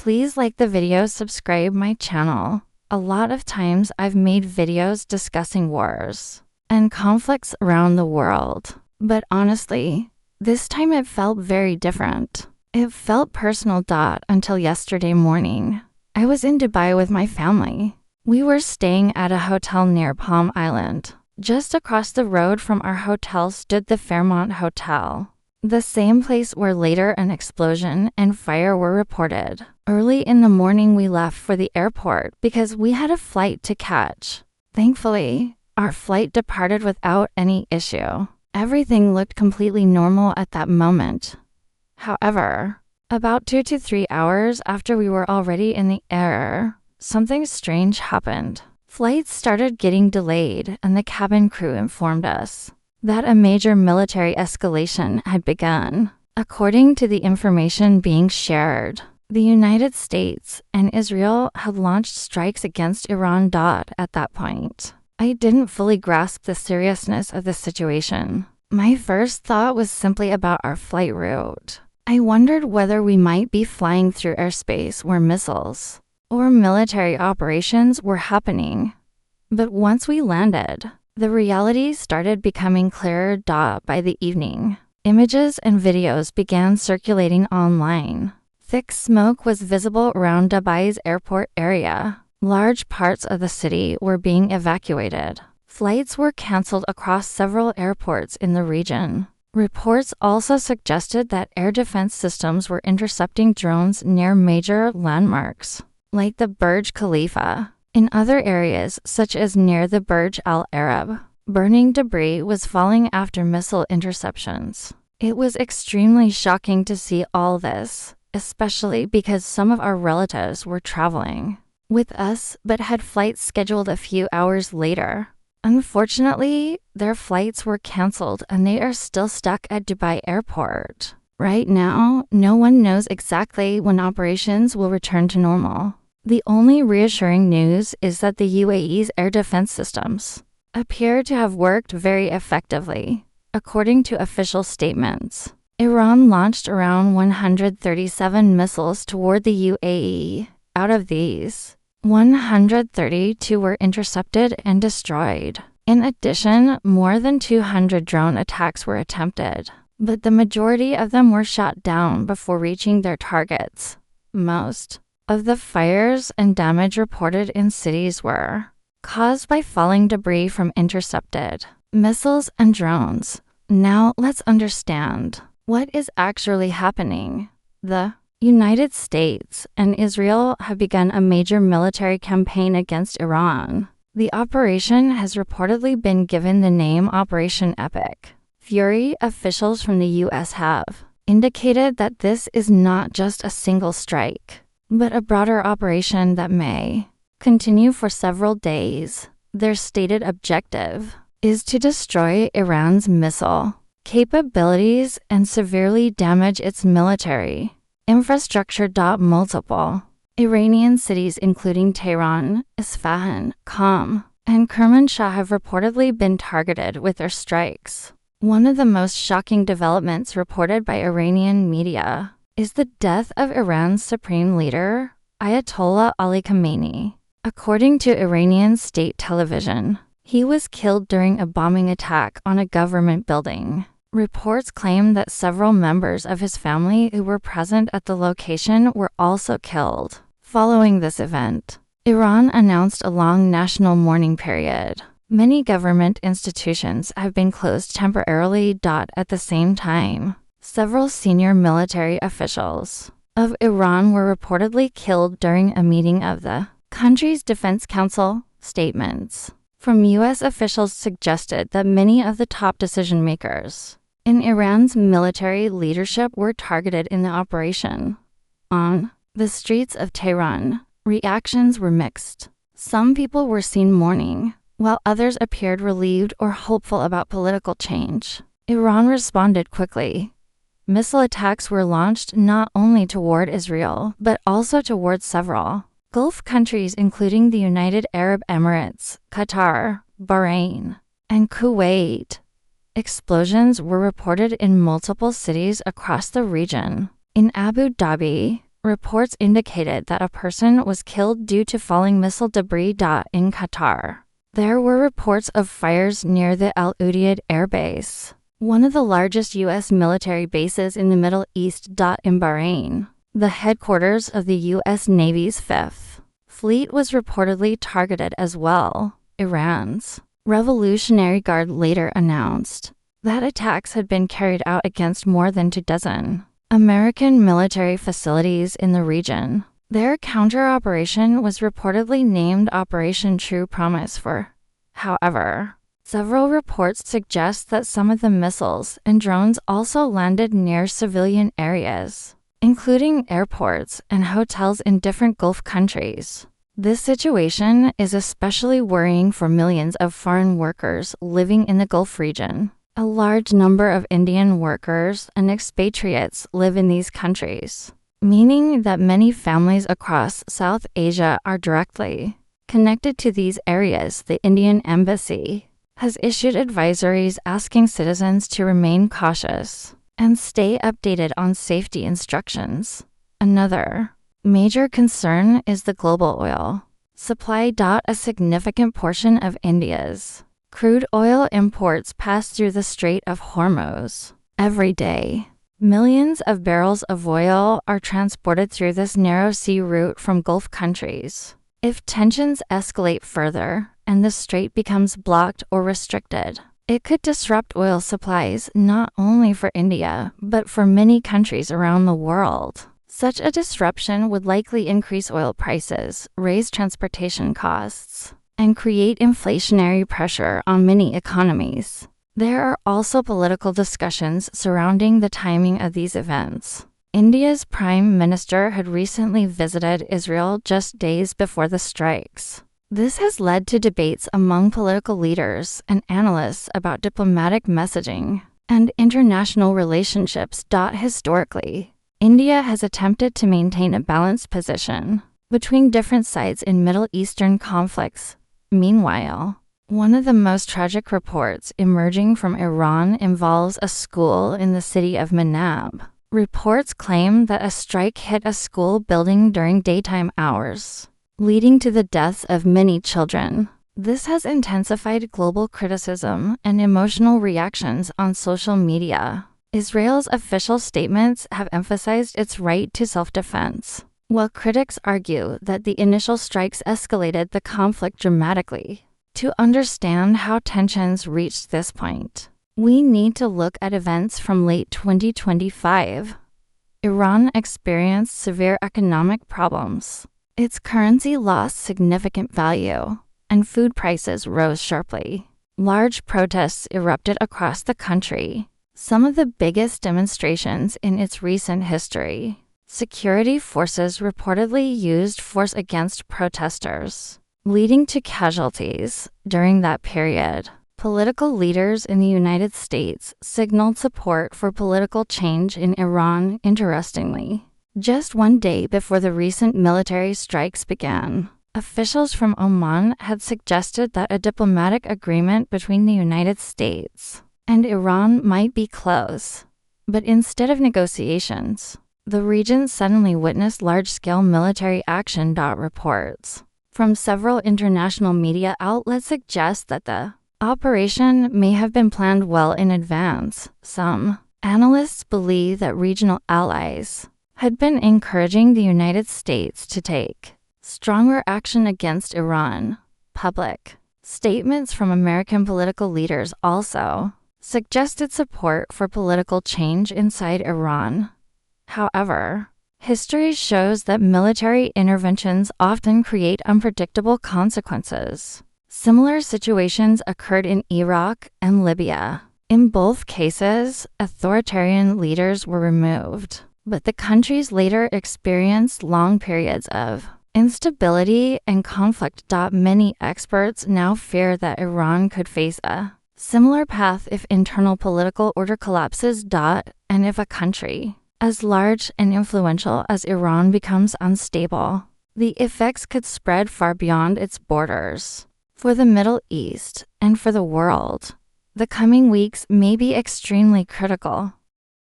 Please like the video, subscribe my channel. A lot of times I've made videos discussing wars and conflicts around the world. But honestly, this time it felt very different. It felt personal. Until yesterday morning. I was in Dubai with my family. We were staying at a hotel near Palm Island. Just across the road from our hotel stood the Fairmont Hotel, the same place where later an explosion and fire were reported. Early in the morning we left for the airport because we had a flight to catch. Thankfully, our flight departed without any issue. Everything looked completely normal at that moment. However, about 2 to 3 hours after we were already in the air, something strange happened. Flights started getting delayed, and the cabin crew informed us that a major military escalation had begun. According to the information being shared, the United States and Israel had launched strikes against Iran. At that point, I didn't fully grasp the seriousness of the situation. My first thought was simply about our flight route. I wondered whether we might be flying through airspace where missiles or military operations were happening. But once we landed, the reality started becoming clearer. By the evening, images and videos began circulating online. Thick smoke was visible around Dubai's airport area. Large parts of the city were being evacuated. Flights were canceled across several airports in the region. Reports also suggested that air defense systems were intercepting drones near major landmarks, like the Burj Khalifa. In other areas, such as near the Burj Al Arab, burning debris was falling after missile interceptions. It was extremely shocking to see all this, especially because some of our relatives were traveling with us but had flights scheduled a few hours later. Unfortunately, their flights were canceled and they are still stuck at Dubai Airport. Right now, no one knows exactly when operations will return to normal. The only reassuring news is that the UAE's air defense systems appear to have worked very effectively. According to official statements, Iran launched around 137 missiles toward the UAE. Out of these, 132 were intercepted and destroyed. In addition, more than 200 drone attacks were attempted, but the majority of them were shot down before reaching their targets. Most of the fires and damage reported in cities were caused by falling debris from intercepted missiles and drones. Now let's understand what is actually happening. The United States and Israel have begun a major military campaign against Iran. The operation has reportedly been given the name Operation Epic Fury. Officials from the U.S. have indicated that this is not just a single strike, but a broader operation that may continue for several days. Their stated objective is to destroy Iran's missile capabilities and severely damage its military infrastructure. Multiple Iranian cities including Tehran, Isfahan, Qom, and Kermanshah have reportedly been targeted with their strikes. One of the most shocking developments reported by Iranian media is the death of Iran's supreme leader, Ayatollah Ali Khamenei. According to Iranian state television, he was killed during a bombing attack on a government building. Reports claim that several members of his family who were present at the location were also killed. Following this event, Iran announced a long national mourning period. Many government institutions have been closed temporarily. At the same time, several senior military officials of Iran were reportedly killed during a meeting of the country's defense council. Statements from U.S. officials suggested that many of the top decision makers in Iran's military leadership were targeted in the operation. On the streets of Tehran, reactions were mixed. Some people were seen mourning, while others appeared relieved or hopeful about political change. Iran responded quickly. Missile attacks were launched not only toward Israel, but also toward several Gulf countries including the United Arab Emirates, Qatar, Bahrain, and Kuwait. Explosions were reported in multiple cities across the region. In Abu Dhabi, reports indicated that a person was killed due to falling missile debris. In Qatar, there were reports of fires near the Al Udeid Air Base, one of the largest U.S. military bases in the Middle East. In Bahrain, the headquarters of the U.S. Navy's 5th Fleet was reportedly targeted as well. Iran's Revolutionary Guard later announced that attacks had been carried out against more than 24 American military facilities in the region. Their counter-operation was reportedly named Operation True Promise. However, several reports suggest that some of the missiles and drones also landed near civilian areas, including airports and hotels in different Gulf countries. This situation is especially worrying for millions of foreign workers living in the Gulf region. A large number of Indian workers and expatriates live in these countries, meaning that many families across South Asia are directly connected to these areas. The Indian Embassy has issued advisories asking citizens to remain cautious and stay updated on safety instructions. Another major concern is the global oil supply. A significant portion of India's crude oil imports pass through the Strait of Hormuz. Every day, millions of barrels of oil are transported through this narrow sea route from Gulf countries. If tensions escalate further and the strait becomes blocked or restricted, it could disrupt oil supplies not only for India, but for many countries around the world. Such a disruption would likely increase oil prices, raise transportation costs, and create inflationary pressure on many economies. There are also political discussions surrounding the timing of these events. India's Prime Minister had recently visited Israel just days before the strikes. This has led to debates among political leaders and analysts about diplomatic messaging and international relationships. Historically, India has attempted to maintain a balanced position between different sides in Middle Eastern conflicts. Meanwhile, one of the most tragic reports emerging from Iran involves a school in the city of Manab. Reports claim that a strike hit a school building during daytime hours, leading to the deaths of many children. This has intensified global criticism and emotional reactions on social media. Israel's official statements have emphasized its right to self-defense, while critics argue that the initial strikes escalated the conflict dramatically. To understand how tensions reached this point, we need to look at events from late 2025. Iran experienced severe economic problems. Its currency lost significant value, and food prices rose sharply. Large protests erupted across the country, some of the biggest demonstrations in its recent history. Security forces reportedly used force against protesters, leading to casualties. During that period, political leaders in the United States signaled support for political change in Iran. Interestingly, just one day before the recent military strikes began, officials from Oman had suggested that a diplomatic agreement between the United States and Iran might be close. But instead of negotiations, the region suddenly witnessed large-scale military action. Reports from several international media outlets suggest that the operation may have been planned well in advance. Some analysts believe that regional allies had been encouraging the United States to take stronger action against Iran. Public statements from American political leaders also suggested support for political change inside Iran. However, history shows that military interventions often create unpredictable consequences. Similar situations occurred in Iraq and Libya. In both cases, authoritarian leaders were removed, but the countries later experienced long periods of instability and conflict. Many experts now fear that Iran could face a similar path if internal political order collapses. And if a country as large and influential as Iran becomes unstable, the effects could spread far beyond its borders. For the Middle East and for the world, the coming weeks may be extremely critical.